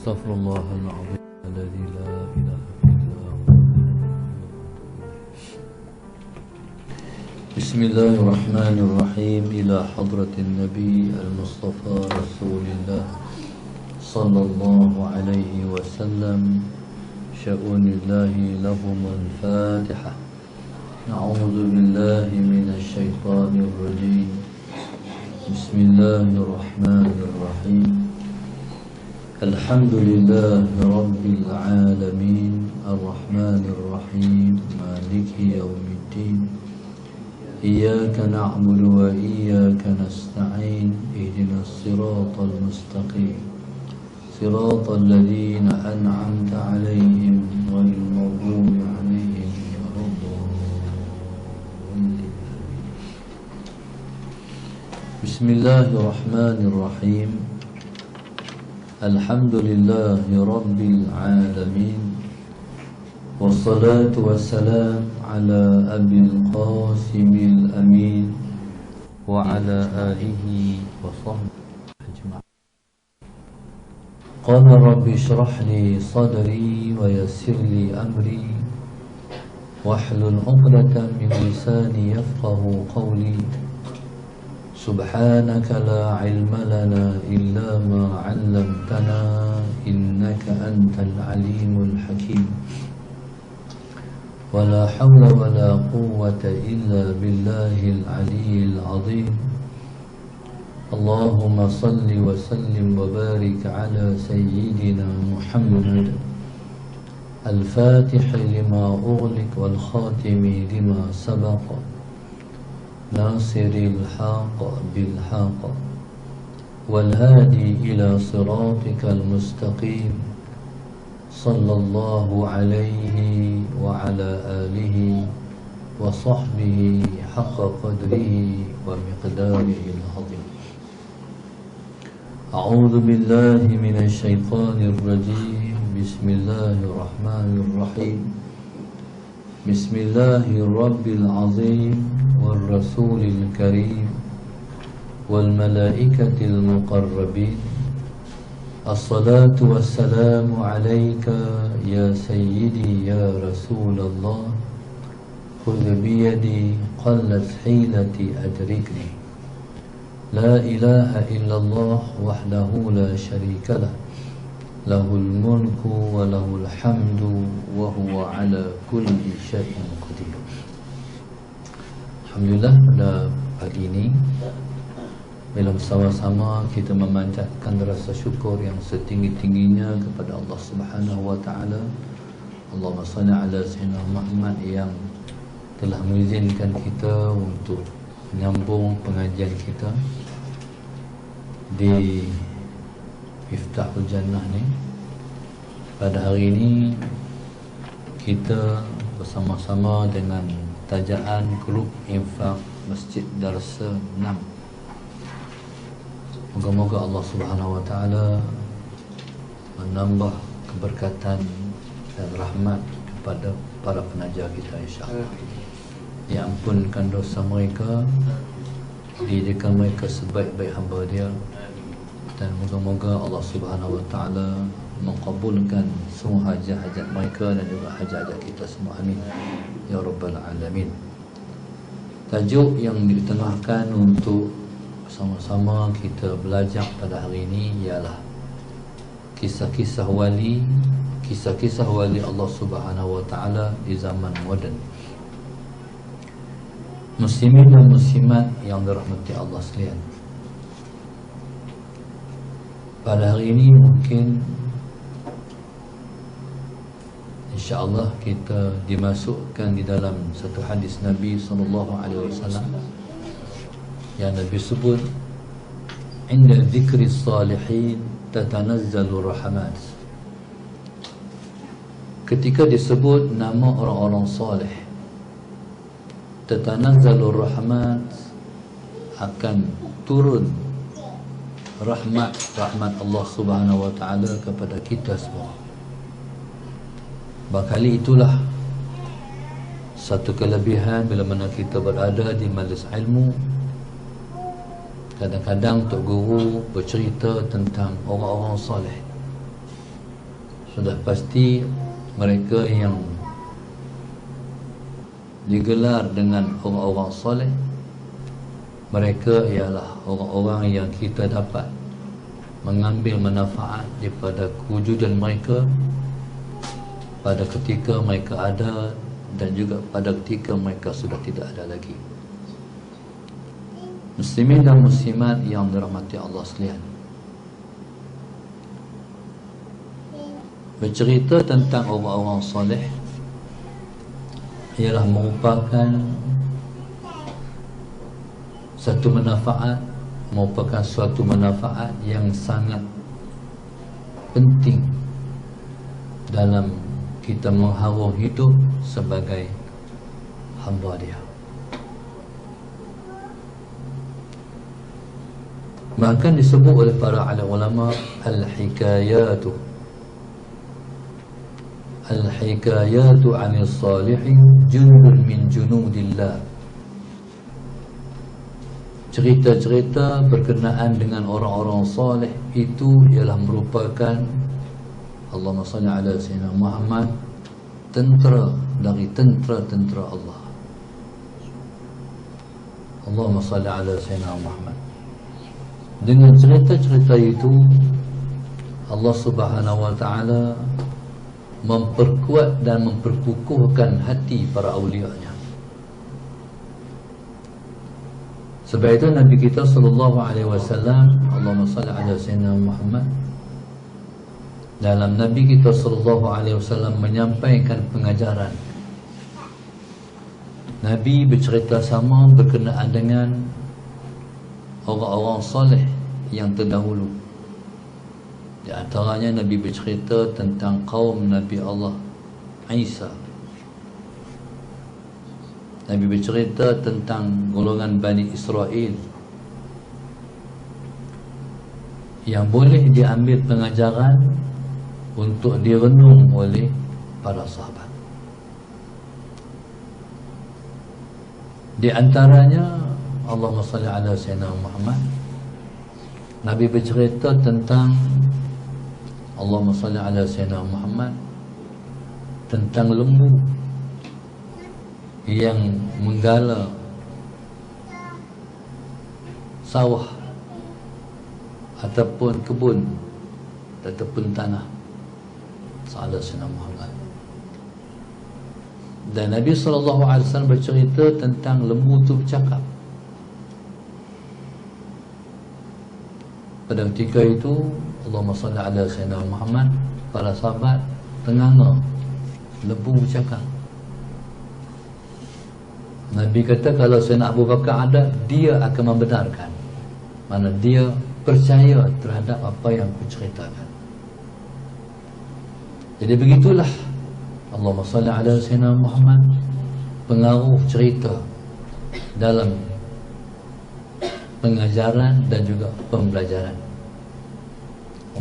أستغفر الله العظيم الذي لا إله إلا هو. بسم الله الرحمن الرحيم. إلى حضرة النبي المصطفى رسول الله صلى الله عليه وسلم. شؤون الله لهم الفاتحة. نعوذ بالله من الشيطان الرجيم. بسم الله الرحمن الرحيم. الحمد لله رب العالمين الرحمن الرحيم مالك يوم الدين. إياك نعبد وإياك نستعين. اهدنا الصراط المستقيم صراط الذين أنعمت عليهم غير المغضوب عليهم ولا الضالين. بسم الله الرحمن الرحيم. الحمد لله رب العالمين والصلاة والسلام على أبي القاسم الأمين وعلى آله وصحبه أجمعين. قال رب اشرح لي صدري ويسر لي أمري واحلل عقدة من لساني يفقه قولي. سبحانك لا علم لنا إلا ما علمتنا إنك أنت العليم الحكيم. ولا حول ولا قوة إلا بالله العلي العظيم. اللهم صل وسلم وبارك على سيدنا محمد الفاتح لما أغلق والخاتم لما سبق ناصر الحق بالحق والهادي إلى صراطك المستقيم. صلى الله عليه وعلى آله وصحبه حق قدره ومقداره العظيم. أعوذ بالله من الشيطان الرجيم. بسم الله الرحمن الرحيم. بسم الله الرب العظيم والرسول الكريم والملائكة المقربين. الصلاة والسلام عليك يا سيدي يا رسول الله. خذ بيدي قلت حيلتي أدركني. لا إله إلا الله وحده لا شريك له. له الملك وله الحمد وهو على كل شيء قدير. Alhamdulillah, pada pagi ini bila bersama-sama kita memanjatkan rasa syukur yang setinggi-tingginya kepada Allah Subhanahu wa taala. Allahumma shalli ala sayyidina Muhammad yang telah mengizinkan kita untuk menyambung pengajian kita di Miftahul Jannah ni. Pada hari ini kita bersama-sama dengan tajaan Grup Infak Masjid Darsa 6. Moga-moga Allah Subhanahu wa taala menambah keberkatan dan rahmat kepada para penaja kita, insya-Allah. Diampunkan dosa mereka, dijadikan mereka sebaik-baik hamba Dia, dan moga-moga Allah Subhanahu wa taala mengabulkan semua hajat-hajat mereka dan juga hajat-hajat kita semua. Amin ya rabbal alamin. Tajuk yang ditengahkan untuk sama-sama kita belajar pada hari ini ialah kisah-kisah wali, kisah-kisah wali Allah Subhanahu wa taala di zaman moden. Muslimin dan muslimat yang dirahmati Allah sekalian, pada hari ini mungkin insya-Allah kita dimasukkan di dalam satu hadis Nabi SAW yang Nabi sebut, "Inda dzikri salihin tatanazzalu rahmat." Ketika disebut nama orang-orang saleh, tatanazzalu rahmat, akan turun rahmat Allah Subhanahu wa taala kepada kita semua. Bakali itulah satu kelebihan bila mana kita berada di majlis ilmu. Kadang-kadang Tok Guru bercerita tentang orang-orang soleh. sudah pasti mereka yang digelar dengan orang-orang soleh, mereka ialah orang-orang yang kita dapat mengambil manfaat daripada kewujudan mereka pada ketika mereka ada dan juga pada ketika mereka sudah tidak ada lagi. Muslimin dan muslimat yang dirahmati Allah sekalian, bercerita tentang orang-orang soleh ialah merupakan satu manfaat, merupakan suatu manfaat yang sangat penting dalam kita mengharung hidup sebagai hamba Dia. Bahkan disebut oleh para alim ulama al-hikayatu anil salihin jundun min junudillah. Cerita-cerita berkenaan dengan orang-orang soleh itu ialah merupakan, Allahumma salli ala sayyidina Muhammad, tentera dari tentera-tentera Allah. Allahumma salli ala sayyidina Muhammad. Dengan cerita-cerita itu Allah Subhanahu wa ta'ala memperkuat dan memperkukuhkan hati para awliya-Nya. Sebab itu Nabi kita sallallahu alaihi wasallam, Allahumma salli ala sayyidina Muhammad, dalam Nabi kita sallallahu alaihi wasallam menyampaikan pengajaran, Nabi bercerita sama berkenaan dengan orang-orang soleh yang terdahulu. Di antaranya Nabi bercerita tentang kaum Nabi Allah Isa. Nabi bercerita tentang golongan Bani Israel yang boleh diambil pengajaran untuk direnung oleh para sahabat. Di antaranya Allahumma salli ala sayyidina Muhammad, Nabi bercerita tentang Allahumma salli ala sayyidina Muhammad, tentang lembu yang menggala sawah ataupun kebun ataupun tanah sahabat Sayyidina Muhammad. Dan Nabi SAW bercerita tentang lembu itu bercakap. Pada ketika itu Allahumma salli ala Sayyidina Muhammad, para sahabat tenganga lembu bercakap. Nabi kata kalau Sayyidina Abu Bakar ada, dia akan membenarkan. Mana dia percaya terhadap apa yang aku ceritakan. Jadi begitulah Allahumma salli ala Sayyidina Muhammad, pengaruh cerita dalam pengajaran dan juga pembelajaran.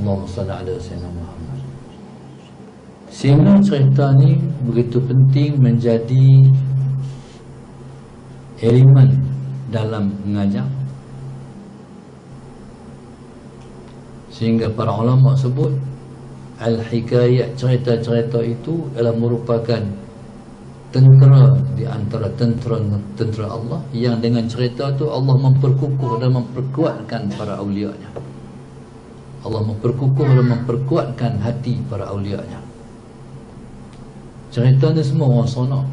Allahumma salli ala Sayyidina Muhammad. Sehingga cerita ni begitu penting menjadi elemen dalam mengajar, sehingga para ulama sebut al-hikayat, cerita-cerita itu adalah merupakan tentera di antara tentera Allah, yang dengan cerita itu Allah memperkukuh dan memperkuatkan para awliya-Nya. Allah memperkukuh dan memperkuatkan hati para awliya-Nya. Cerita ni semua orang sonok,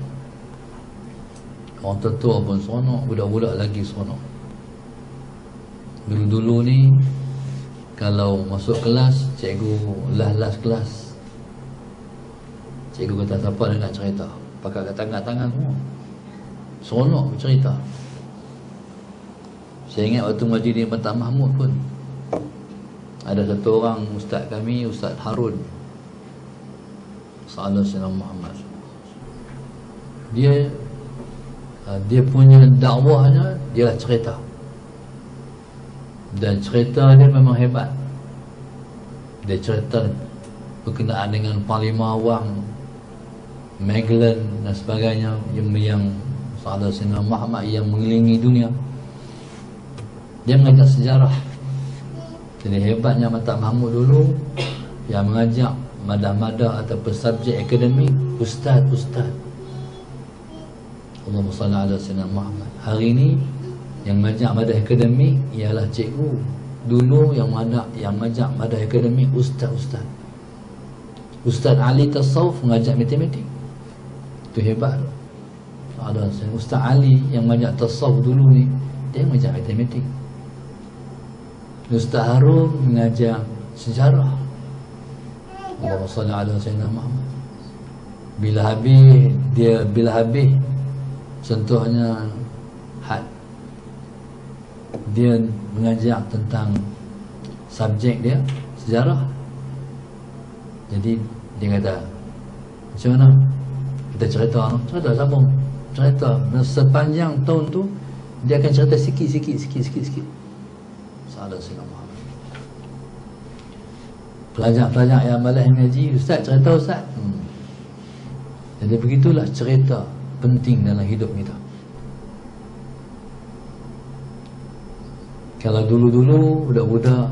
orang tertua pun sonok, budak-budak lagi sonok. Dulu-dulu ni kalau masuk kelas, cikgu las kelas, cikgu kata siapa dia nak cerita, pakai kat tangan semua, sonok cerita. Saya ingat waktu majlis di Mata Mahmud pun ada satu orang ustaz kami, Ustaz Harun Sallallahu Alaihi Muhammad, dia punya dakwahnya dia cerita, dan cerita dia memang hebat. Dia cerita berkenaan dengan Panglima Wang, Magellan dan sebagainya, yang Sallallahu Alaihi Muhammad yang mengelilingi dunia. Dia mengajak sejarah. Jadi hebatnya Mata Mahmud dulu, yang mengajak madah-madah ataupun subjek akademik, ustaz. Allahumma salli ala sayyidina Muhammad. Hari ini yang majak madah akademik ialah cikgu. Dulu yang majak madah akademik ustaz. Ustaz Ali tasawuf mengajak matematik. Itu hebat. Ada Ustaz Ali yang majak tasawuf dulu ni, dia mengajak matematik. Ustaz Harun mengajar sejarah. Allahumma salli ala sayyidina Muhammad. Bila habis contohnya had, dia mengajar tentang subjek dia sejarah. Jadi dia kata, macam mana kita cerita sambung cerita. Sepanjang tahun tu dia akan cerita sikit. Salah Sayyidina Muhammad. Pelajar-pelajar yang malas mengaji, ustaz cerita ustaz. Jadi begitulah cerita penting dalam hidup kita. Kalau dulu-dulu budak-budak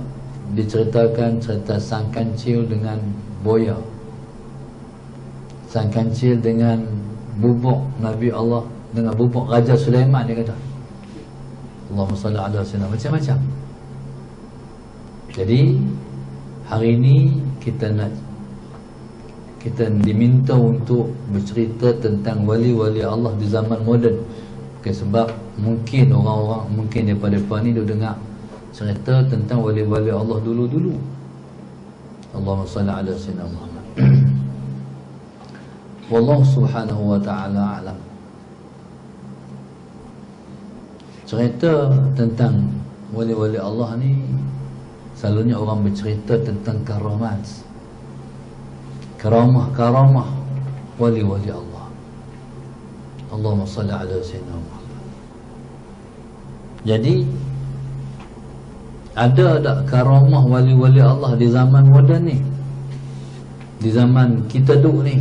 diceritakan cerita sang kancil dengan boya, sang kancil dengan bubuk Nabi Allah, dengan bubuk Raja Sulaiman, dia kata Allahumma salli ala sayyidina, macam-macam. Jadi hari ini kita diminta untuk bercerita tentang wali-wali Allah di zaman moden. Sebab mungkin orang-orang daripada ni dia dengar cerita tentang wali-wali Allah dulu-dulu. Allahumma salli ala sayyidina Muhammad. Wallahu subhanahu wa ta'ala alam. Cerita tentang wali-wali Allah ni selalunya orang bercerita tentang karamah wali-wali Allah. Allahumma salli ala sayyidina Muhammad. Jadi ada tak karamah wali-wali Allah di zaman moden ni, di zaman kita duduk ni?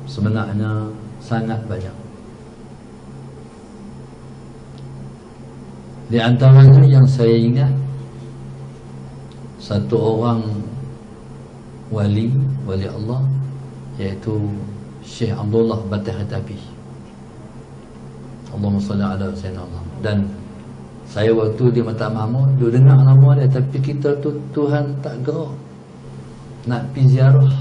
Sebenarnya sangat banyak. Di antaranya yang saya ingat, satu orang wali Allah, iaitu Syekh Abdullah Battah-Hatabi. Allahumma salli ala sayyidina Muhammad. Dan saya waktu di Mata Mahmud duk dengar nama dia, tapi kita tu Tuhan tak gerak nak pergi ziarah.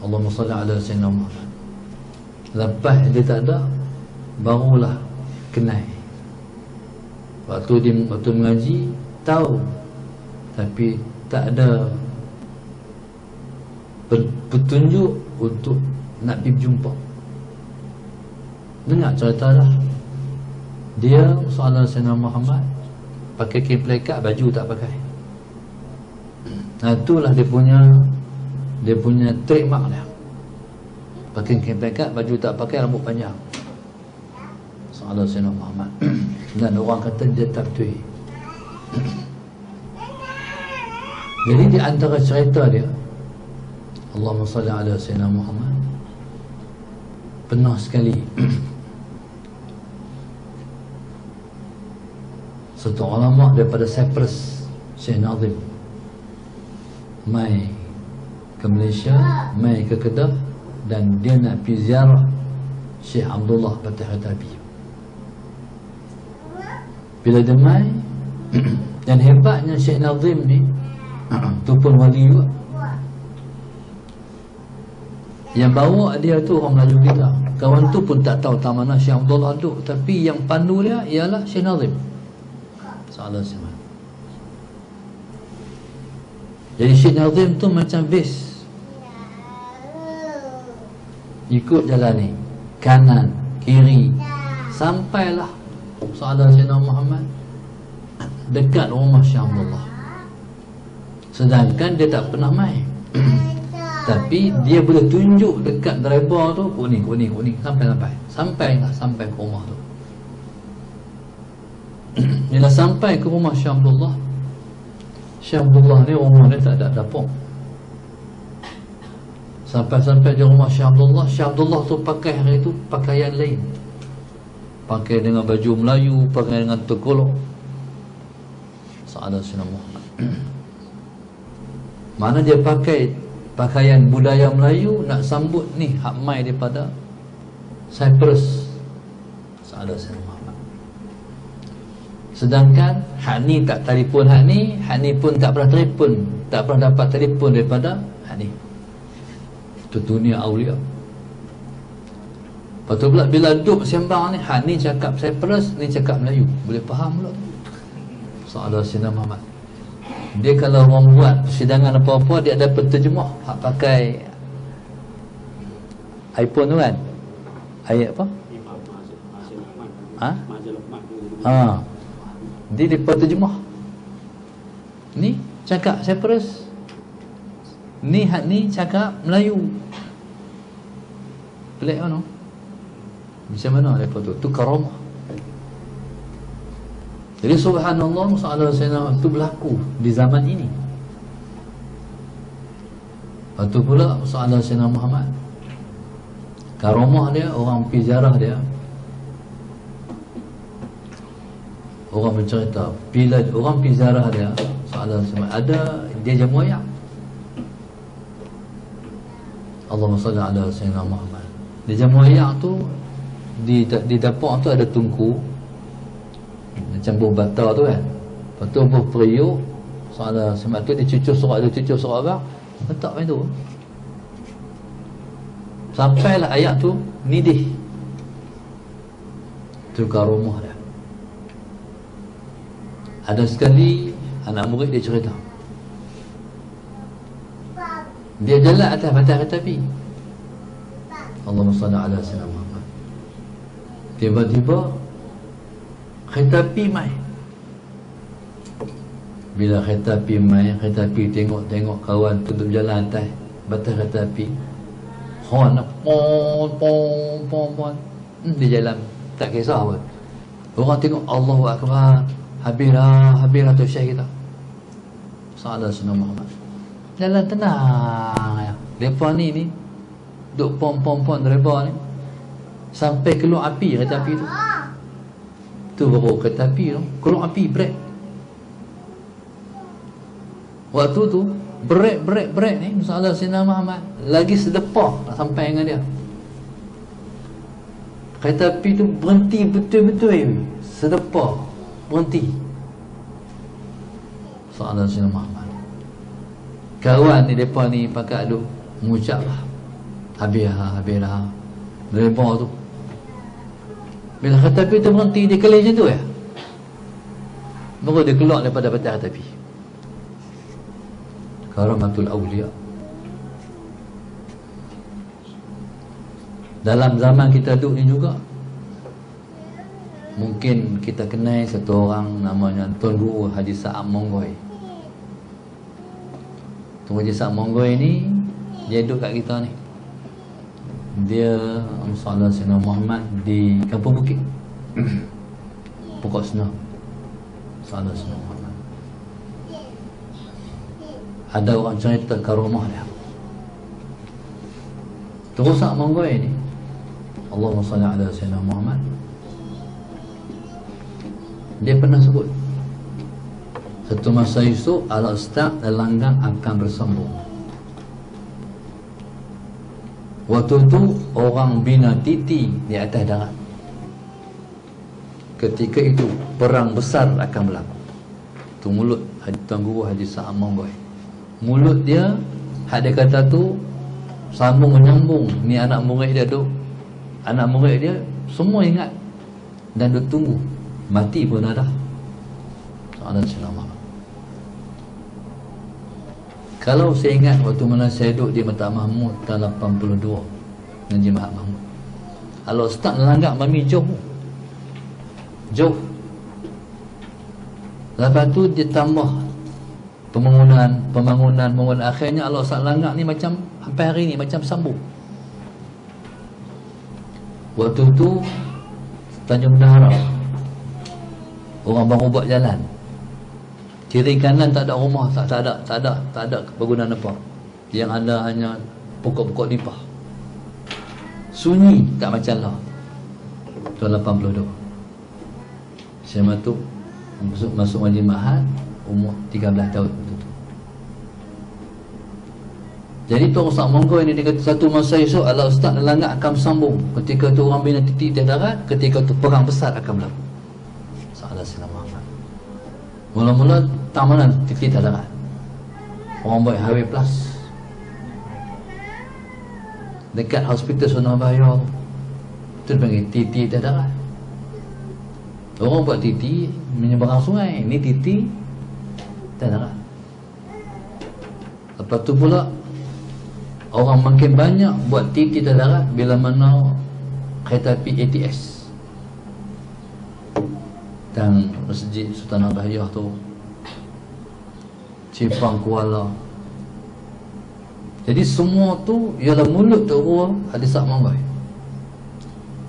Allahumma salli ala sayyidina Muhammad. Lepas dia tak ada, barulah kenal. Waktu mengaji tahu, tapi tak ada petunjuk untuk nak pergi berjumpa. Dengar cerita lah, dia soalan Sayyidina Muhammad pakai kain pelekat, baju tak pakai. Nah, itulah dia punya trademark dia. Pakai kain pelekat, baju tak pakai, rambut panjang. Soalan Sayyidina Muhammad. Dan orang kata dia tak betul. Jadi di antara cerita dia, Allahumma salli ala sayyidina Muhammad, pernah sekali satu ulama daripada Cyprus, Syekh Nazim, mai ke Malaysia, mai ke Kedah, dan dia nak pergi ziarah Syekh Abdullah Battah-Hatabi. Bila dia mai, dan hebatnya Syekh Nazim ni, tu pun wali juga. Yang bawa dia tu orang Melayu kita. Kawan tu pun tak tahu tak mana Syekh Abdullah duduk, tapi yang pandu dia ialah Syekh Nazim. Salah semua. Jadi Syekh Nazim tu macam base, ikut jalan ni, kanan, kiri, sampailah Sahabat Sayyidina Muhammad dekat rumah Syekh Abdullah. Sedangkan dia tak pernah main tapi dia boleh tunjuk dekat driver tu, kuning sampai ke rumah tu. Bila sampai ke rumah Syekh Abdullah, Syekh Abdullah ni rumah dia tak ada dapur. Sampai di rumah Syekh Abdullah tu pakai hari tu pakaian lain, pakai dengan baju Melayu, pakai dengan tegolok. Sahabat Sayyidina Muhammad. Mana dia pakai pakaian budaya Melayu nak sambut ni hak mai daripada Cyprus. Salah Sayyidina Muhammad. Sedangkan hak ni tak telefon hak ni pun tak pernah telefon, tak pernah dapat telefon daripada hak ni. Itu dunia awliya. Lepas tu pula bila duduk sembang ni, hak ni cakap Cyprus, ni cakap Melayu, boleh faham pula. Salah Sayyidina Muhammad. Dia kalau orang buat persidangan apa-apa, dia ada penterjemah hak pakai iPhone tu kan, ayat apa? Dia penterjemah. Ni cakap Cyprus, ni hak ni cakap Melayu. Pelik kan? Macam mana lepas tu? Tu karamah. Jadi subhanallah, masalah Sayyidina itu berlaku di zaman ini. Lepas tu pula masalah Sayyidina Muhammad, karamah dia, orang pergi ziarah dia, orang bercerita bila orang pergi ziarah dia, masalah Sayyidina ada dia jamu ayak. Allahumma salli ala Sayyidina Muhammad. Di jamu ayak tu, di dapur tu ada tungku macam buah batar tu kan. Lepas tu buah periuk. Soalan sebab tu dia cucur surat, abang letak macam tu. Sampailah ayat tu nidih. Tu karomah dia. Ada sekali anak murid dia cerita, dia jalan atas batas kereta api. Allahumma salli ala Sayyidina Muhammad. Tiba-tiba kereta api mai. Bila kereta api mai, kereta api tengok kawan tu duduk jalan atas batas kereta api, horn pon. Dia jalan tak kisah pun. Orang tengok Allahu Akbar, habirah tu syekh kita. Salah Sayyidina Muhammad. Jalan tenang ya. Depa ni duk pom driver ni sampai keluar api kereta api tu. Tu baru kereta api tu keluar api, brek. Waktu tu brek ni masalah Sayyidina Muhammad lagi sedepah nak sampai dengan dia. Kereta api tu berhenti betul-betul, sedepah berhenti. Sayyidina Muhammad. Kawan ni depa ni pakai duk mengucap lah, habirah driver tu. Bila kereta api tu berhenti, dia kelih macam tu ya, baru dia keluar daripada batas kereta api. Karamatul awliya. Dalam zaman kita duduk ni juga, mungkin kita kenal satu orang namanya Tuan Guru Haji Sa'am Monggoi. Tuan Haji Sa'am Monggoi ni, dia duduk kat kita ni. Dia Salah Sayyidina Muhammad di Kampung Bukit, Pokok Senang. Salah Sayyidina Muhammad. Ada orang cerita karamah dia. Terus Sa'am Monggoi ni, Allahumma salli ala Sayyidina Muhammad, dia pernah sebut satu masa esok Al-Ustaz dan Langgang akan bersambung. Waktu tu orang bina titi di atas darat. Ketika itu perang besar akan berlaku. Tu mulut Tuan Guru Haji Sa'am Monggoi. Mulut dia, hak dia kata tu sambung menyambung. Ni anak murid dia tu, anak murid dia semua ingat dan duk tunggu. Mati pun ada. Soalan selama. Kalau saya ingat waktu mana saya duduk di Mata Mahmud tahun 82 Najib Mahat Mahmud, kalau Ustaz Langgang mami jauh. Lepas tu dia tambah pembangunan akhirnya Allah Ustaz Langgang ni macam sampai hari ni macam sambung. Waktu tu Tanjung Bendahara orang baru buat jalan, kiri kanan tak ada rumah, tak ada bangunan apa. Yang ada hanya pokok-pokok nipah. Sunyi tak macam lah. Tahun 82 saya masuk Majlis Mahat, umur 13 tahun. Jadi Tuan Ustaz Monggo ini dia kata satu masa esok Allah Ustaz langit akan sambung. Ketika tu orang bina titik di darat, ketika tu perang besar akan berlaku. Salah Sayyidina Muhammad. Mula-mula tak mana titik di darat. Orang buat highway plus. Dekat hospital Sunabaya tu dipanggil titik di darat. Orang buat titik menyeberang sungai. Ini titik di darat. Lepas tu pula orang makin banyak buat titik darat bila mana kereta api ATS dan Masjid Sultan Al-Bahiyah tu, Cipang Kuala. Jadi semua tu ialah mulut tu hadis Manggai.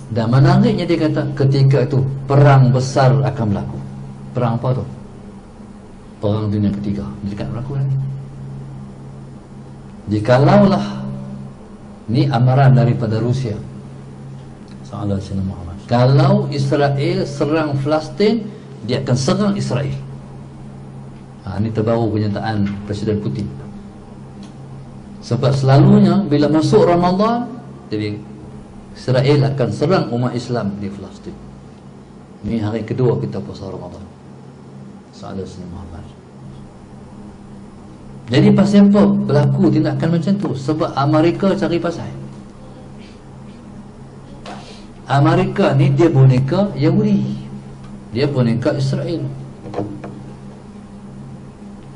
Dan menariknya dia kata ketika itu perang besar akan berlaku. Perang apa tu? Perang dunia ketiga. Dekat berlaku lagi. Jikalaulah ni amaran daripada Rusia, Sallallahu Alaihi Muhammad, kalau Israel serang Palestin, dia akan serang Israel. Ini terbaru pernyataan Presiden Putin. Sebab selalunya bila masuk Ramadan, jadi Israel akan serang umat Islam di Palestin. Ini hari kedua kita puasa Ramadan, Sallallahu Alaihi Muhammad. Jadi pasal apa berlaku tindakan macam tu? Sebab Amerika cari pasal. Amerika ni dia boneka Yahudi, dia boneka Israel.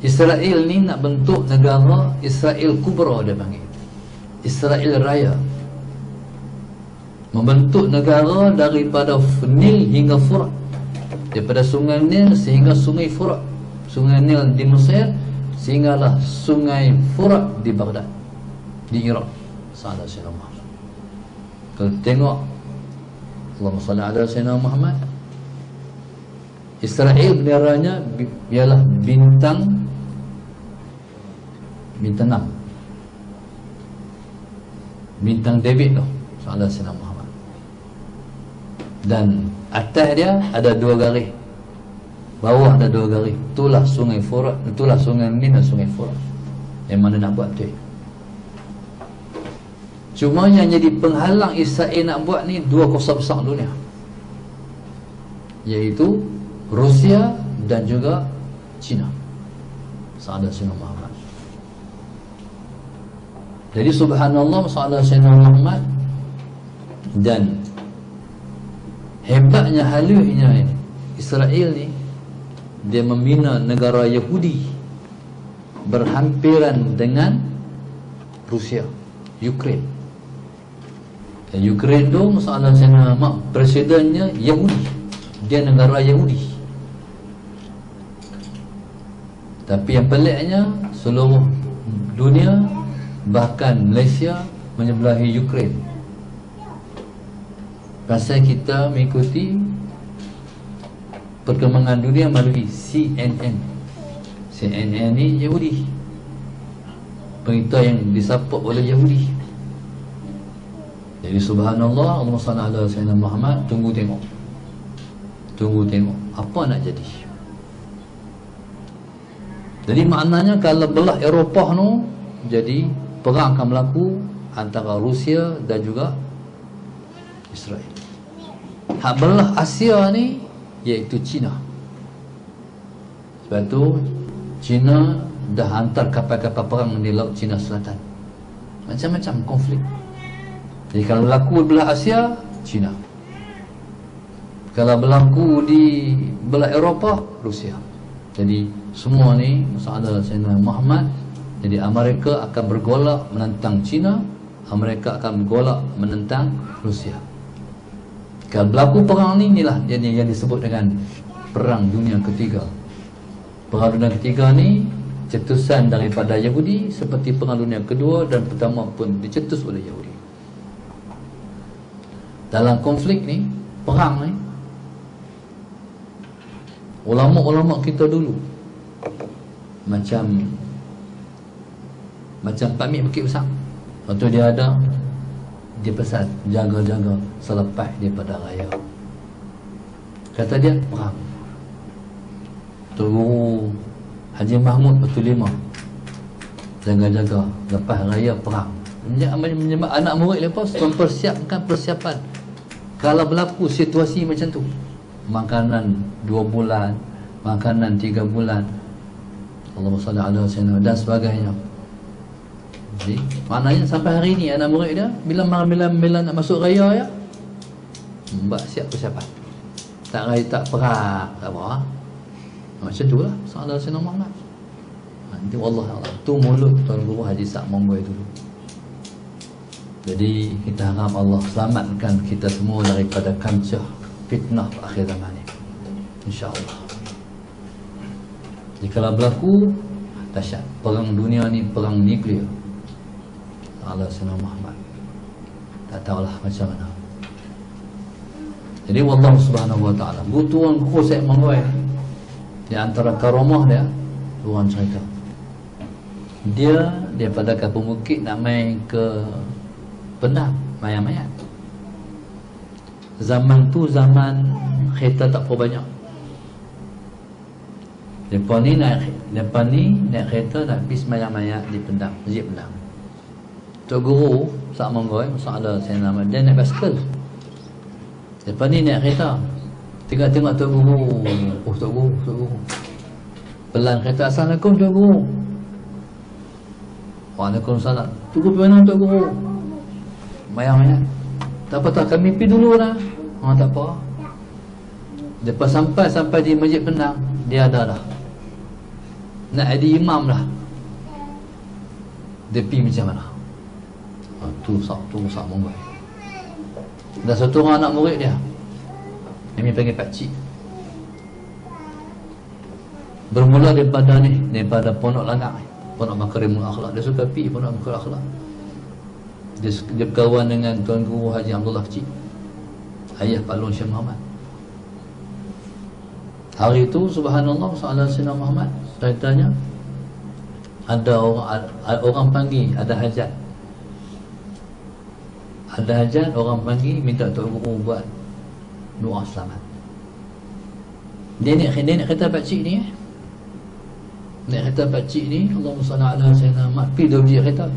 Israel ni nak bentuk negara Israel Kubra, dia panggil Israel Raya. Membentuk negara daripada Nil hingga Furat, daripada sungai Nil sehingga sungai Furat. Sungai Nil di Mesir sehinggalah sungai Furat di Baghdad, di Iraq. Sallallahu Alaihi Wasallam. Kalau tengok Allahumma salli ala Sayyidina Muhammad, Israel benderanya ialah bintang 6, bintang David tu, Sallallahu Alaihi Wasallam Muhammad. Dan atas dia ada 2 garis, bawah ada 2 garis. Itulah sungai Furat, itulah sungai Nil dan sungai Furat. Yang mana nak buat tu? Cuma yang jadi penghalang Israel nak buat ni 2 kuasa besar dunia, iaitu Rusia dan juga China. Sallallahu Alaihi Muhammad. Jadi subhanallah, Sallallahu Alaihi Muhammad. Dan hebatnya, halusnya Israel ni, dia membina negara Yahudi berhampiran dengan Rusia, Ukraine. Dan Ukraine tu masalah saya nama presidennya Yahudi, dia negara Yahudi. Tapi yang peliknya, seluruh dunia bahkan Malaysia menyebelahi Ukraine. Pasal kita mengikuti perkembangan dunia melalui CNN. CNN ni Yahudi, berita yang disupport oleh Yahudi. Jadi subhanallah, Allahumma salli ala Sayyidina Muhammad. Tunggu tengok apa nak jadi. Jadi maknanya kalau belah Eropah tu, jadi perang akan berlaku antara Rusia dan juga Israel. Hak belah Asia ni iaitu China. Sebab tu China dah hantar kapal-kapal perang di Laut China Selatan. Macam-macam konflik. Jadi kalau berlaku belah Asia, China. Kalau berlaku di belah Eropah, Rusia. Jadi semua ni masalah Sayyidina Muhammad. Jadi Amerika akan bergolak menentang China, Amerika akan bergolak menentang Rusia. Kalau berlaku perang ni, inilah yang disebut dengan Perang Dunia Ketiga. Perang Dunia Ketiga ni cetusan daripada Yahudi, seperti Perang Dunia Kedua dan pertama pun dicetus oleh Yahudi. Dalam konflik ni, perang ni, ulama-ulama kita dulu macam Pak Mik Bukit Besar, waktu dia ada, dia pesan jaga-jaga selepas daripada raya. Kata dia perang. Terus Haji Mahmud Batu 5 jaga-jaga lepas raya perang. Anak murid lepas mempersiapkan persiapan kalau berlaku situasi macam tu, makanan 2 bulan, makanan 3 bulan, Allahumma salli ala sayyidina dan sebagainya. Jadi maknanya sampai hari ni anak murid dia bila nak masuk raya ya, buat siap persiapan. Tak raya, tak perang, tak apa. Macam tu lah Sallallahu Alaihi Wasallam. Nanti wallah Allah tu mulut Tuan Guru Haji Sak Monggoy dulu. Jadi kita harap Allah selamatkan kita semua daripada kancah fitnah akhir zaman ni, insya-Allah. Jika berlaku dahsyat perang dunia ni, perang nuklear, Allah Sayyidina Muhammad tak tahulah macam mana. Jadi wallahu subhanahu wa ta'ala Tuan Guru Sak Monggoy di antara karamah dia, orang cerita dia daripada kampung bukit nak main ke Penang, mayat-mayat. Zaman tu zaman kereta tak berapa banyak. Lepas ni naik kereta nak pergi mayat-mayat di Penang, Masjid Penang. Tok Guru Sak Monggoy, masalah saya nama dia naik basikal. Lepas ni naik kereta. Tengok Tok Guru. Oh Tok Guru. Pelan kereta. Assalamualaikum Tok Guru. Waalaikumsalam. Tok Guru pergi mana Tok Guru? Mayat-mayat. Tak apa, kami pergi dulu lah. Tak apa. Lepas sampai di Masjid Penang, dia ada dah nak ada imam dah. Dia pergi macam mana? Tu Sak Monggoy. Dah satu orang anak murid dia, kami panggil pakcik. Bermula daripada Pondok Lanang, Pondok Makarimul Akhlak. Dia suka pergi Pondok Makarimul Akhlak. Dia berkawan dengan Tuan Guru Haji Abdullah Kecik, ayah Pak Long Syekh Muhammad. Hari itu subhanallah Sallallahu Alaihi Muhammad ceritanya ada orang panggil, ada hajat, orang panggil minta Tuan Guru buat doa selamat. Dia nak kata pakcik ni nak kata pakcik ni Allahumma salli ala sayyidina Muhammad. Pergi 2 biji kereta.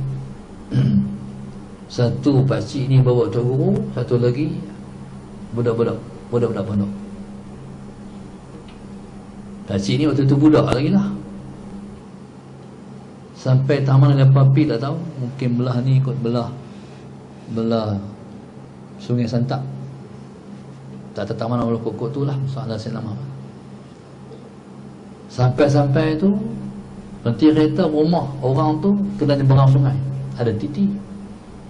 Satu pakcik ni bawa Tuan Guru, satu lagi budak-budak pondok. Pakcik ni waktu tu budak lagi lah. Sampai taman lepas pi tak tahu, mungkin belah ni ikut belah Sungai Santak. Tak tahu mana belah kokok tu lah, Sallallahu Alaihi Wasallam. Sampai tu berhenti kereta, rumah orang tu kena nyeberang sungai. Ada titi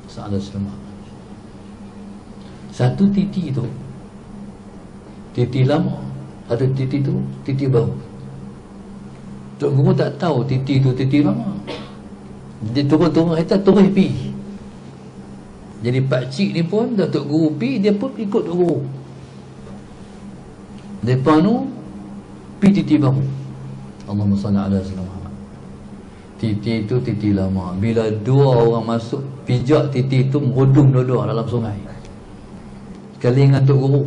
Sallallahu Alaihi Wasallam. Satu titi tu titi lama, ada titi tu titi baru. Tok Guru tak tahu titi tu titi lama. Dia turun kereta terus pergi. Jadi pakcik ni pun dah Tok Guru pergi, dia pun ikut Tok Guru. Depan tu pergi titi baru. Allahumma salli ala sayyidina Muhammad. Titi tu titi lama. Bila 2 orang masuk pijak titi tu, merudum dua dalam sungai. Sekali dengan Tok Guru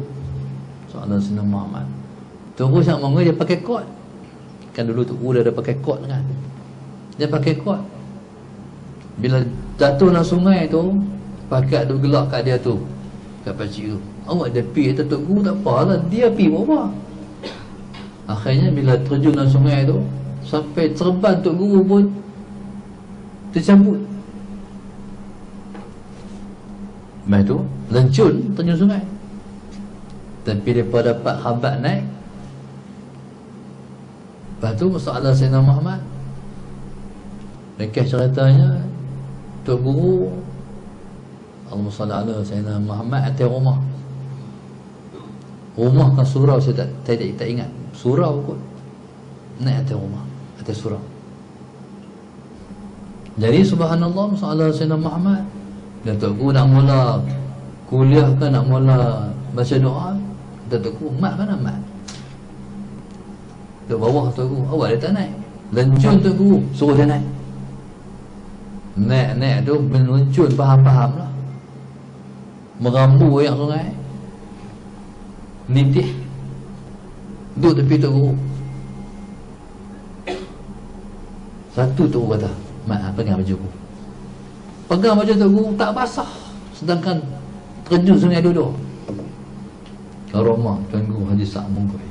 Sallallahu Alaihi Wasallam Muhammad. Tok Guru Sak Monggoy dia pakai kod. Kan dulu Tok Guru dah pakai kod kan. Dia pakai kod. Bila jatuh dalam sungai tu, pakai ada gelak kat dia tu, kat pakcik tu. Awak dia pergi kata Tok Guru tak apalah, dia pergi apa. Akhirnya bila terjun dalam sungai tu, sampai serban Tok Guru pun tercampur. Lepas tu lencun terjun sungai. Tapi daripada dapat khabar naik. Lepas tu masalah Sayyidina Muhammad, mereka ceritanya Tok Guru Allahumma salli ala Sayyidina Muhammad atas rumah kan surau, saya tak ingat surau kot, naik atas rumah, atas surau. Jadi subhanallah masalah Sayyidina Muhammad, dia Tok Guru nak mula kuliah kan, nak mula baca doa, dia Tok Guru mat mana mat duduk bawah Tok Guru, awak dia tak naik. Lencun Tok Guru suruh dia naik. Naik tu meluncun faham-faham lah, merambu yang sungai, nitih duduk tepi Tok Guru. Satu Tok Guru kata, Mat, pegang baju aku. Pegang baju Tok Guru tak basah, sedangkan terjun sungai duduk. Karomah Tuan Guru Haji Sa'ad Mongkoi.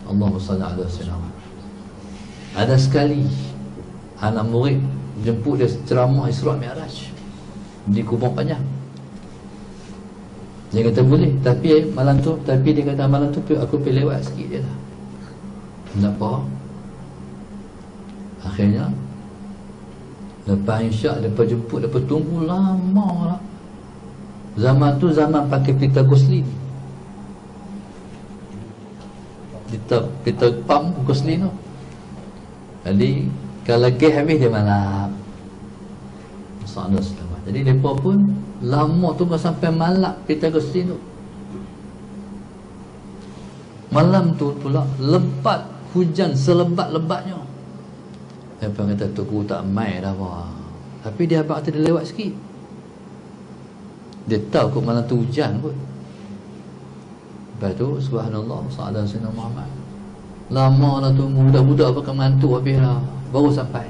Allahumma salli ala sayyidina Muhammad. Ada sekali anak murid jemput dia ceramah Isra' Mi'raj di Kubur Panjang. Dia kata boleh, tapi dia kata malam tu aku pergi lewat sikit je lah. Kenapa? Akhirnya lepas isyak, lepas jemput, lepas tunggu lama lah. Zaman tu zaman pakai pita Goslin, pita pump Goslin tu. Jadi kalau gas habis dia malap. Masalah selamat. Jadi mereka pun lama tu sampai malap pita Goslin tu. Malam tu pula lebat hujan selebat-lebatnya. Apa kata Tok Guru tak mai dah apa. Tapi dia abang kata dia lewat sikit. Dia tahu kot malam tu hujan kot. Lepas tu subhanallah sallallahu alaihi Muhammad. Lama lah tunggu, budak-budak pakai mantu habis lah, baru sampai.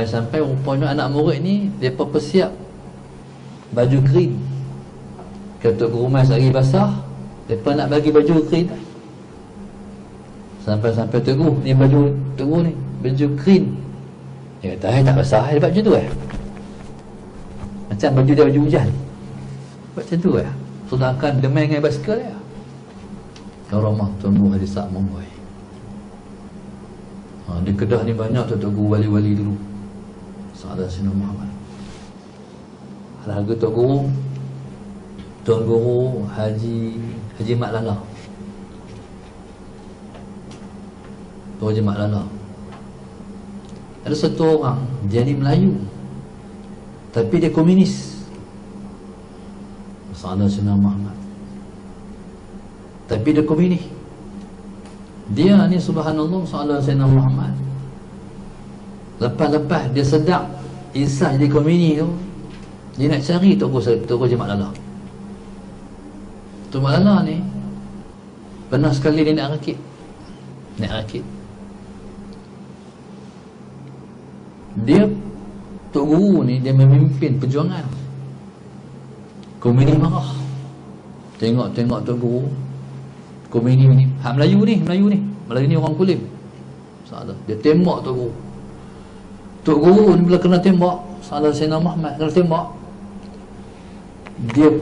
Sampai rupanya anak murid ni depa persiap baju green. Kata Guru Mas hari basah, depa nak bagi baju green. Sampai Tok Guru, ni baju Tok Guru ni, baju green. Dia kata, tak basah dia baju tu macam baju dia baju hujan. Macam tu sedangkan dia main dengan basikal dia. Karamah Tuan Guru Haji Sa'ad Mongkoi. Di Kedah ni banyak Tok Guru wali-wali dulu. Sahadat Sayyidina Muhammad. Harga Tok Guru, Tuan Guru Haji Mat Lala. Tuan Haji Mat Lala. Ada satu orang, dia ni Melayu, tapi dia komunis. Sahadat Sayyidina Muhammad. Tapi dia komunis. Dia ni subhanallah sallallahu alaihi wasallam Muhammad. Lepas dia sedap insah jadi komunis tu, dia nak cari Tok Haji Mat Lala. Tok Mat Lala ni pernah sekali dia nak rakit. Dia Tok Guru ni dia memimpin perjuangan. Komunis marah. Tengok Tok Guru komunis ni, Melayu ni orang Kulim. Salah. Dia tembak Tok Guru. Tok Guru ni bila kena tembak, salah Sayyidina Muhammad kena tembak, dia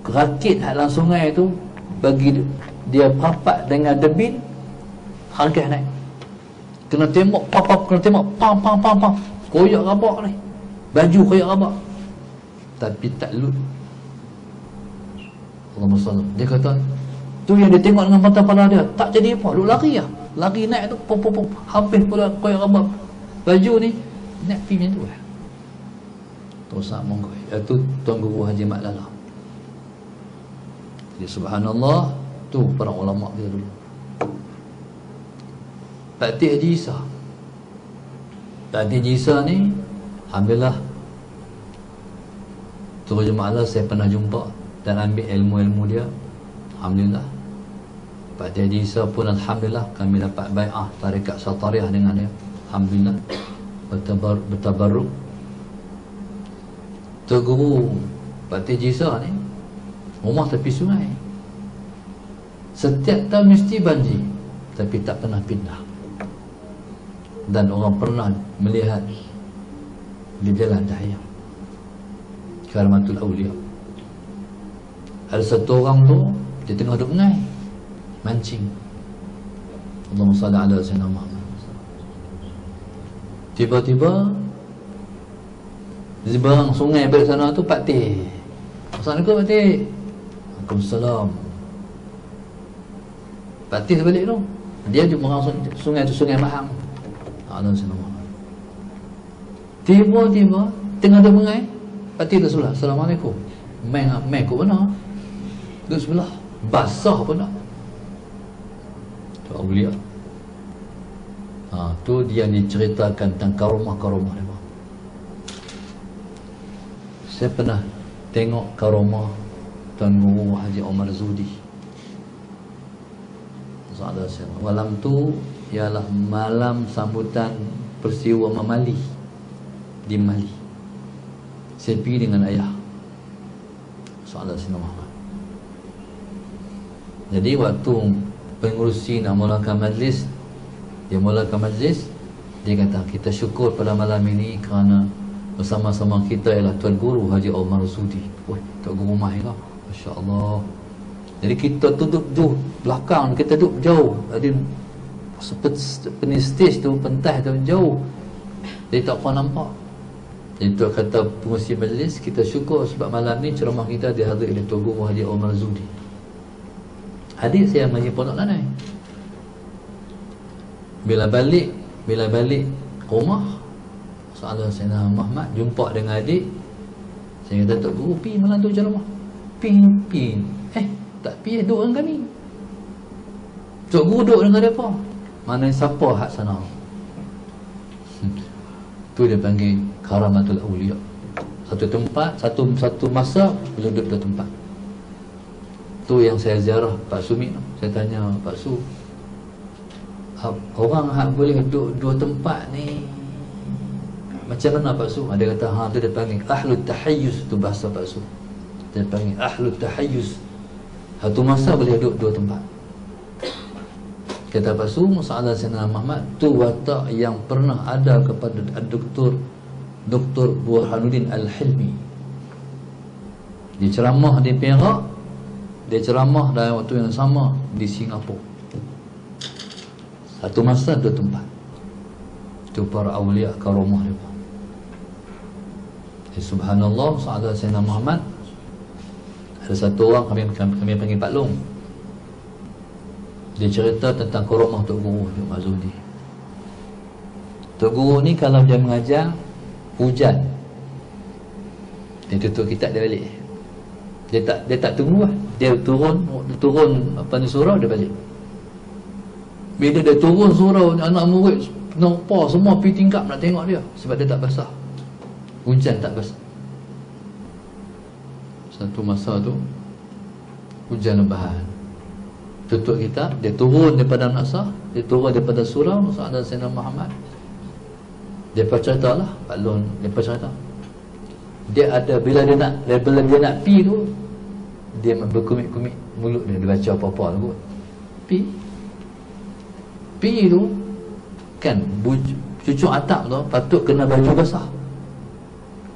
rakit dalam sungai tu, bagi dia rapat dengan debin, harga naik. Kena tembak, pam, koyak rabak ni. Baju koyak rabak. Tapi tak lut. Allahumma salli. Dia kata, tu yang dia tengok dengan mata kepala dia, tak jadi apa, duk lari lah. Lari naik tu, pop, habis pula koyak rabak. Baju ni naik pergi macam tu Tok Sa'ad Mongkoi, iaitu Tuan Guru Haji Mat Lala. Jadi subhanallah, tu para ulama kita dulu. Pak Cik Haji Isa. Pak Cik Haji Isa ni, alhamdulillah Tuan Haji Mat Lala saya pernah jumpa dan ambil ilmu-ilmu dia. Alhamdulillah. Pak Cik Haji Isa pun alhamdulillah kami dapat bai'ah tarikat Syatariah dengan dia. Alhamdulillah. Bertabarruk. Tok Guru Pak Cik Haji Isa ni rumah tepi sungai. Setiap tahun mesti banjir, tapi tak pernah pindah. Dan orang pernah melihat di jalan cahaya Karamatul Awliya. Ada satu orang tu, dia tengah duduk mengai mancing. Allahumma salli ala sayyidina Muhammad. Tiba-tiba di seberang sungai balik sana tu Pak Teh. Assalamualaikum Pak Teh. Waalaikumsalam. Pak Teh balik tu, dia jumpa orang sungai tu, Sungai Mahang. Ada sayyidina Muhammad. Tiba-tiba tengah duduk mengai, Pak Teh tu sebelah. Assalamualaikum. Main kot mana? Duduk sebelah, basah pun tak. Tu awliya. Tu dia diceritakan tentang karomah-karomah dia. Saya pernah tengok karomah Tuan Guru Haji Omar Zudi. Malam tu ialah malam sambutan peristiwa Mamali di Mali. Saya pergi dengan ayah Sayyidina Muhammad. Jadi waktu pengurusi nak mulakan majlis, dia mulakan majlis, dia kata kita syukur pada malam ini kerana bersama-sama kita ialah Tuan Guru Haji Omar Sudi. Wah, Tuan Guru mai lah, Masya Allah. Jadi kita duduk belakang, kita duduk jauh. Jadi seperti stage tu, pentas tu jauh, dia tak pernah nampak. Jadi Tuan kata pengurusi majlis, kita syukur sebab malam ni ceramah kita dihadiri oleh Tuan Guru Haji Omar Sudi. Adik saya mengaji Pondok Lanai. Bila balik rumah, Sayyidina Muhammad jumpa dengan adik. Saya kata, Tok Guru pi malam tu ceramah. Pi. Tak pi, duduk dengan kami. Tok Guru duduk dengan mereka. Mana siapa hak sana? Tu dia panggil Karamatul Awliya. Satu tempat, satu masa duduk dua tempat. Tu yang saya ziarah Pak Sumi. Saya tanya Pak Su, orang hak boleh duduk dua tempat ni macam mana Pak Su? Dia kata, tu dia panggil Ahlut Tahayyuz. Tu bahasa Pak Su. Dia panggil Ahlut Tahayyuz. Satu masa boleh duduk dua tempat. Kata Pak Su, Sayyidina Muhammad, tu watak yang pernah ada kepada Dr. Burhanuddin Al-Hilmi. Dia ceramah di Perak, dia ceramah dalam waktu yang sama di Singapura. Satu masa dua tempat. Itu para awliya karamah dia. Subhanallah, Sayyidina Muhammad. Ada satu orang kami panggil Pak Long. Dia cerita tentang karamah Tok Guru Mazudi. Tok Guru ni kalau dia mengajar hujan, dia tutup kitab dia balik. Dia tak tunggu lah. Dia turun apa ni surau, dia balik. Bila dia turun surau, anak murid nampak semua pergi tingkap nak tengok dia, sebab dia tak basah. Hujan tak basah. Satu masa tu hujan lebahan, tutup kitab, dia turun daripada Naksah, dia turun daripada surau Sayyidina Muhammad. Dia cerita lah, Pak Lon, dia cerita. Dia ada, bila dia nak pi tu, dia berkumit-kumit mulut dia baca apa-apa tu. Pi tu kan cucuk atap tu patut kena baju basah.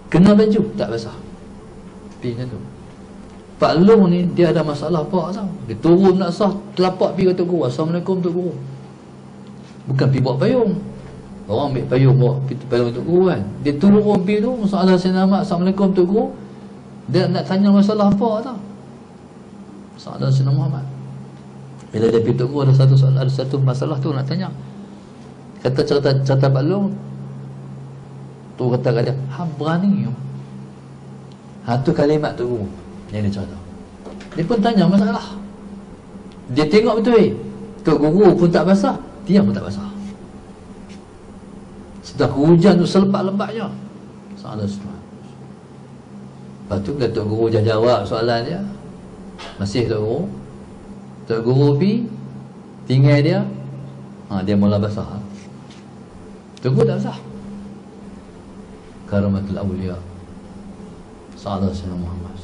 Kena baju tak basah. Pi macam tu. Pak Long ni dia ada masalah apa tau. Dia turun nak sah, telapak pi kata Guru, Assalamualaikum Tok Guru. Bukan pi bawa payung. Orang ambil payung, bawa payung Tok Guru kan. Dia turun pi tu, masalah Sayyidina Assalamualaikum Tok Guru. Dia nak tanya masalah apa tau. Masalah Sayyidina Muhammad. Bila dia pergi Tok Guru, ada satu masalah tu nak tanya. Kata cerita Pak Long tu, kata kat dia, berani. Tu kalimat Tok Guru yang dia cerita. Dia pun tanya masalah. Dia tengok betul Tok Guru pun tak basah, dia pun tak basah. Sedang hujan tu selebat-lebatnya. Salah semua. Lepas tu bila Tok Guru dah jawab soalan dia, masih Tok Guru pi tinggal dia, dia mula basah. Tok Guru tak basah. Karamatul Awliya Sayyidina Muhammad.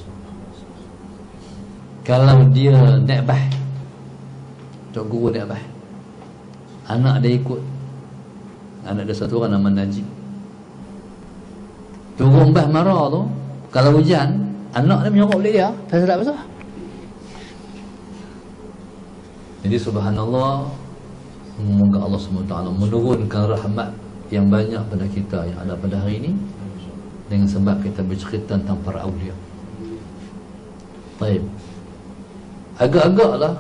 Kalau dia naik bah, Tok Guru naik bah, anak dia ikut. Anak dia satu orang nama Najib. Turun bah marah tu, kalau hujan, anak dia menyorok balik dia, pasal tak basah. Jadi subhanallah, semoga Allah SWT menurunkan rahmat yang banyak pada kita yang ada pada hari ini, dengan sebab kita bercerita tentang para awliya. Baik. Agak-agak lah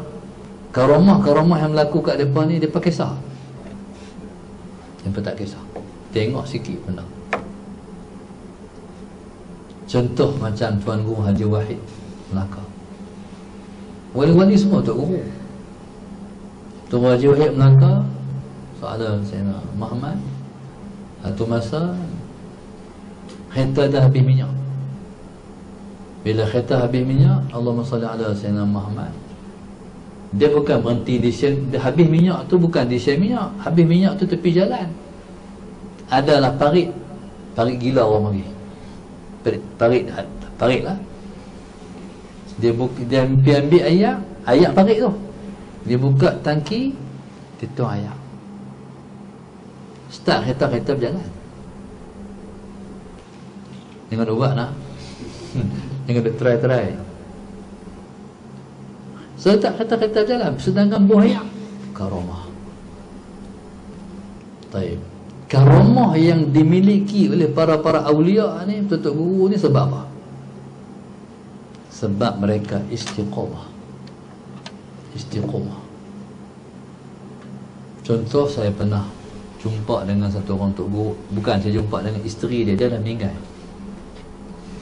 karamah yang berlaku kat depan ni, dia pakai kisah. Dia tak kisah. Tengok sikit pun tak. Contoh macam Tuan Guru Haji Wahid Melaka. Wali-wali semua Tok Guru. Tuan Guru Haji Wahid Melaka, soalan Sayyidina Muhammad. Satu masa kereta dah habis minyak. Bila kereta habis minyak, Allahumma salli ala Sayyidina Muhammad. Dia bukan berhenti di Shell. Dia habis minyak tu bukan di Shell minyak, habis minyak tu tepi jalan. Adalah parit gila orang pergi. Parit lah. Dia ambil ayak parit tu. Dia buka tangki, dia tuang ayak. Start kereta berjalan. Jangan ubat nak. Jangan duk try. So tak kereta berjalan, sedangkan buah ayak karamah. Taib. Karamah yang dimiliki oleh para awliya ni, tutup guru ni sebab apa? Sebab mereka istiqamah. Contoh, saya pernah jumpa dengan satu orang tok guru. Bukan, saya jumpa dengan isteri dia dah meninggal.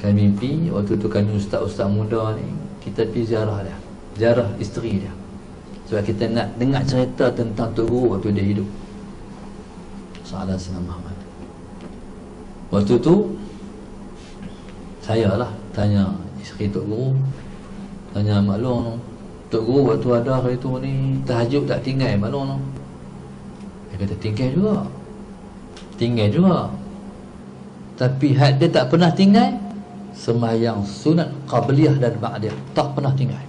Kami mimpi waktu tu kami ustaz-ustaz muda ni, kita pergi ziarah isteri dia. Sebab kita nak dengar cerita tentang tok guru waktu dia hidup. Salah Sayyidina Muhammad. Waktu tu saya lah tanya isteri tok guru, tanya maklum tok guru waktu ada hari tu ni tahajud tak tinggal maklum tu. Dia kata tinggal juga. Tapi had dia tak pernah tinggal sembahyang sunat qabliyah dan ba'diyah, tak pernah tinggal.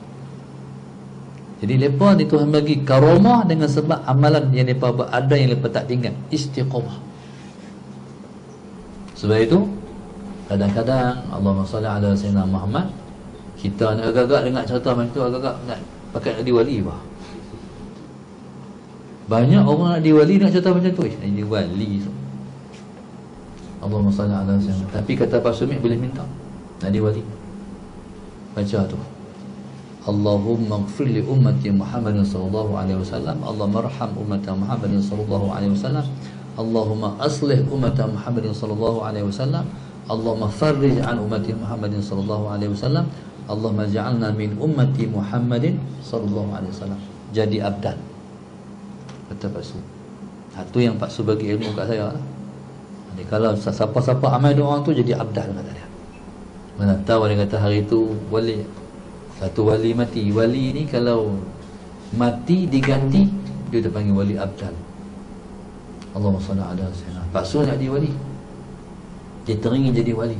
Jadi mereka ni Tuhan bagi karamah dengan sebab amalan yang mereka buat, ada yang mereka tak tinggal, istiqamah. Sebab itu kadang-kadang Allahumma salli ala Sayyidina Muhammad, kita nak agak-agak dengar cerita macam tu, agak-agak nak pakai nak diwali bah. Banyak orang nak diwali nak cerita macam tu, nak diwali tu. Allahumma salli ala Sayyidina. Tapi kata Pak Sumit boleh minta nak diwali, baca tu, Allahumma ighfir li ummati Muhammadin sallallahu alaihi wasallam, Allahumma arham ummata Muhammadin sallallahu alaihi wasallam, Allahumma aslih ummata Muhammadin sallallahu alaihi wasallam, Allahumma farrij an ummati Muhammadin sallallahu alaihi wasallam, Allahumma ja'alna min ummati Muhammadin sallallahu alaihi wasallam. Jadi abdal, kata Pak Su. Itu yang Pak Su bagi ilmu kat saya lah. Jadi kalau siapa-siapa amal doa tu jadi abdal kata dia. Mana tahu dia kata hari tu wali, satu wali mati. Wali ni kalau mati diganti, dia dipanggil wali abdal. Allahumma salli ala sayyidina. Pak Su nak jadi wali, dia teringin jadi wali.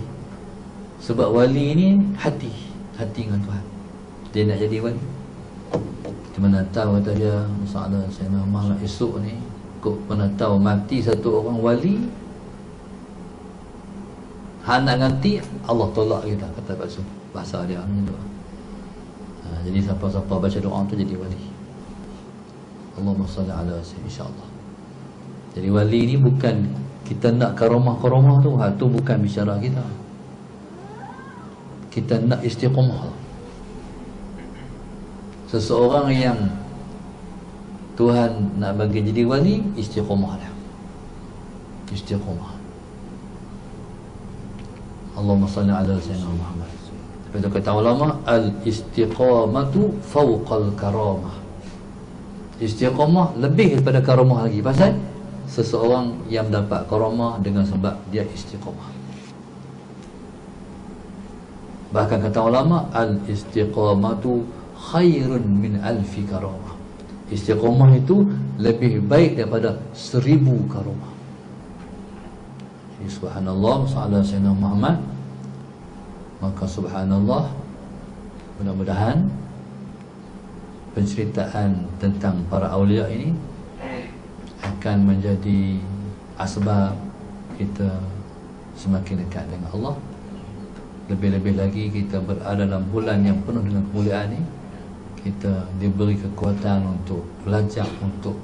Sebab wali ni hati dengan Tuhan. Dia nak jadi wali. Di mana tahu kata dia, Musa ala sayyidina Muhammad esok ni, kok mana tahu mati satu orang wali, hang nak ganti, Allah tolak kita, kata Pak Su. Bahasa dia macam tu. Jadi siapa-siapa baca doa tu jadi wali. Allahumma salli ala sayyidina, insya-Allah. Jadi wali ni bukan kita nak karamah-karamah tu, tu bukan bicara kita. Kita nak istiqamah. Seseorang yang Tuhan nak bagi jadi wali, istiqamah dia. Istiqamah. Allahumma salli ala sayyidina Muhammad. Itu kata ulama, al-istiqamatu fawqal karamah. Istiqamah lebih daripada karamah lagi. Pasal seseorang yang dapat karamah dengan sebab dia istiqamah. Bahkan kata ulama, al-istiqamatu khairun min alfi karamah. Istiqamah itu lebih baik daripada 1000 karamah. Jadi subhanallah, sallallahu alaihi wasallam Muhammad. Maka subhanallah, mudah-mudahan penceritaan tentang para awliya ini akan menjadi asbab kita semakin dekat dengan Allah. Lebih-lebih lagi kita berada dalam bulan yang penuh dengan kemuliaan ini, kita diberi kekuatan untuk belajar, untuk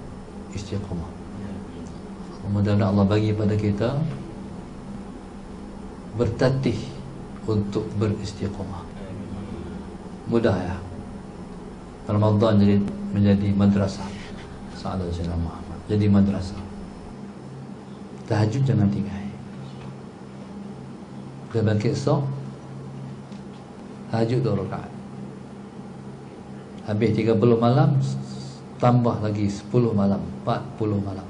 istiqamah. Mudah-mudahan Allah bagi pada kita bertatih untuk beristiqamah. Mudah ya. Ramadan jadi menjadi madrasah. Sallallahu alaihi wasallam. Jadi madrasah. Tahajud jangan tinggal. Kita bangkit esok, tahajud 2 rakaat. Habis 30 malam, tambah lagi 10 malam, 40 malam.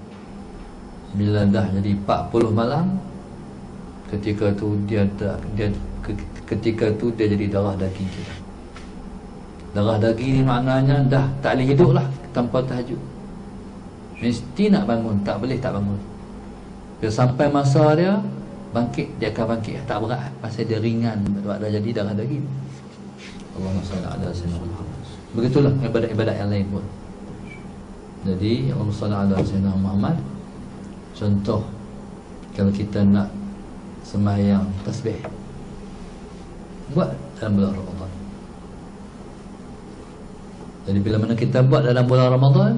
Bila dah jadi 40 malam, ketika tu dia jadi darah daging kita. Darah daging ni maknanya dah tak boleh hidup lah tanpa tahajud. Mesti nak bangun, tak boleh tak bangun. Bila sampai masa dia bangkit, dia akan bangkit, tak berat, pasal dia ringan sebab dah jadi darah daging. Allahumma salli ala sayyidina Muhammad. Begitulah ibadat-ibadat yang lain pun. Jadi Allahumma salli ala sayyidina Muhammad. Contoh, kalau kita nak sembahyang tasbih, buat dalam bulan Ramadan. Jadi bila mana kita buat dalam bulan Ramadan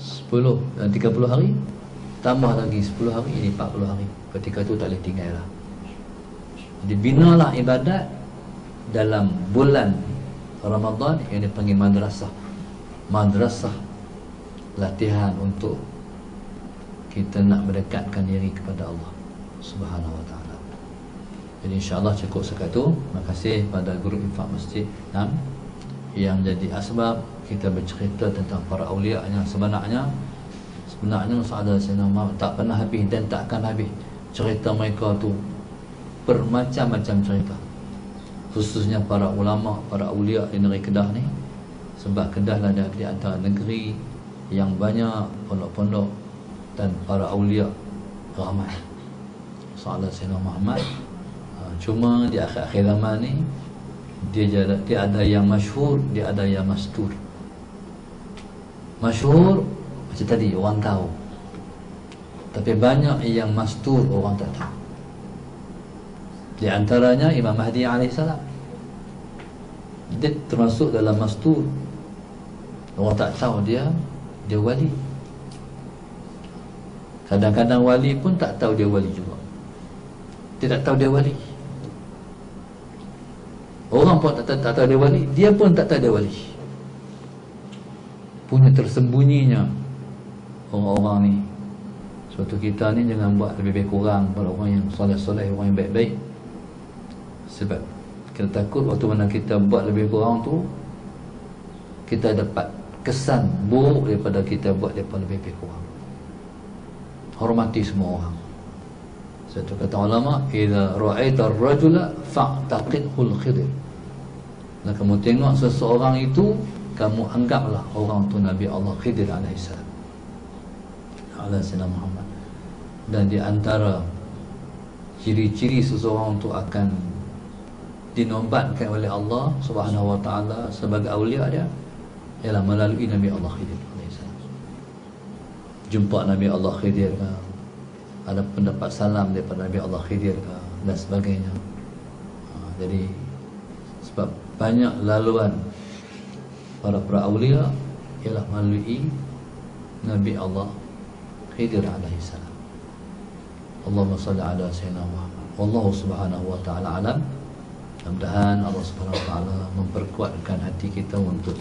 10 dan 30 hari, tambah lagi 10 hari, ini 40 hari. Ketika itu tak boleh tinggal lah. Jadi binalah ibadat dalam bulan Ramadan yang dipanggil madrasah. Madrasah latihan untuk kita nak mendekatkan diri kepada Allah Subhanahu wa ta'ala. Jadi insya-Allah cukup sekat itu. Terima kasih pada guru infak masjid 6 yang jadi asbab kita bercerita tentang para awliya yang sebenarnya Sahabat Sayyidina Muhammad tak pernah habis dan tak akan habis. Cerita mereka tu bermacam-macam cerita, khususnya para ulama, para awliya di negeri Kedah ni. Sebab Kedah lah di antara negeri yang banyak pondok-pondok dan para awliya ramai. Sahabat Sayyidina Muhammad cuma di akhir-akhir zaman ni dia ada yang masyhur, dia ada yang mastur. Masyhur macam tadi orang tahu, tapi banyak yang mastur orang tak tahu. Di antaranya Imam Mahdi AS, dia termasuk dalam mastur. Orang tak tahu dia wali. Kadang-kadang wali pun tak tahu dia wali juga. Dia tak tahu dia wali. Orang pun tak tahu dia wali, dia pun tak tahu dia wali. Punya tersembunyinya orang-orang ni. Suatu kita ni jangan buat lebih baik kurang pada orang yang soleh-soleh, orang yang baik-baik. Sebab kita takut waktu mana kita buat lebih kurang tu, kita dapat kesan buruk daripada kita buat daripada lebih baik kurang. Hormati semua orang. Satu kata ulama, idza ra'aita ar-rajula fa'taqidhul khidir. Kalau kamu tengok seseorang itu, kamu anggaplah orang tu Nabi Allah Khidir alaihissalam, ala sayyidina Muhammad. Dan di antara ciri-ciri seseorang tu akan dinobatkan oleh Allah Subhanahu wa taala sebagai awliya dia ialah melalui Nabi Allah Khidir alaihissalam. Jumpa Nabi Allah Khidir ke, ada pendapat salam daripada Nabi Allah Khidir ke, dan sebagainya. Jadi sebab banyak laluan para awliya ialah melalui Nabi Allah Khidir alaihissalam. Allahumma salli ala sayyidina Muhammad. Wallahu subhanahu wa ta'ala alam. Mudah-mudahan Allah subhanahu wa ta'ala memperkuatkan hati kita untuk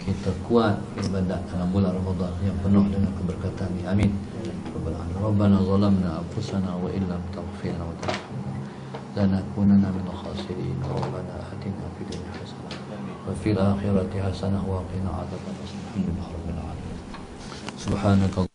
kita kuat ibadat dalam bulan Ramadan yang penuh dengan keberkatan ini. Amin. Rabbana zalamna anfusana wa illam taghfir lana wa tarhamna lanakunanna minal khasirin. Rabbana atina fid dunya hasanah wa fil akhirati hasanah wa qina adzabannar. Alhamdulillah rabbil alamin. Subhanaka